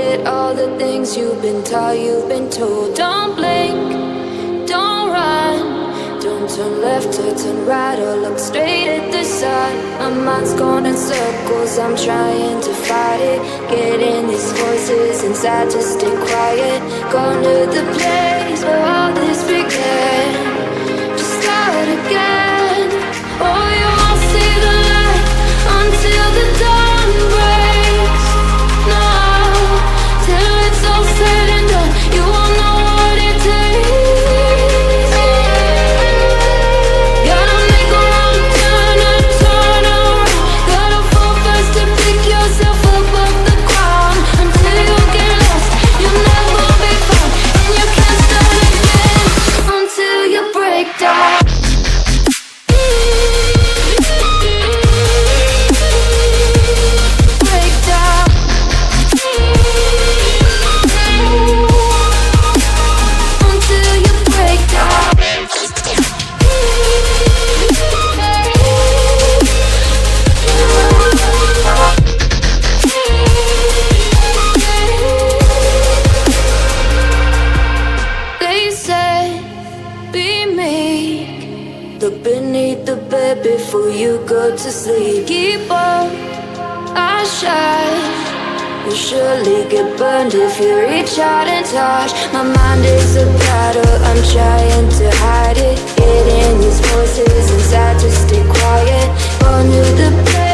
forget all the things you've been taught, you've been told. Don't blink, don't run, don't turn left or turn right or look straight at the sun. My mind's going in circles, I'm trying to fight it. Getting these voices inside to stay quiet. Going to the place where all this began. Just start again. Oh, you won't see the light until the dawn breaks. No, till it's all said and done, you won't know what it takes. Gotta make a wrong turn and turn around. Gotta fall fast to pick yourself up off the ground. Until you get lost, you'll never be found. And you can't start again until you break down. Look beneath the bed before you go to sleep. Keep on, I shine. You'll surely get burned if you reach out and touch. My mind is a battle, I'm trying to hide it. Getting these voices inside to stay quiet. Going to the place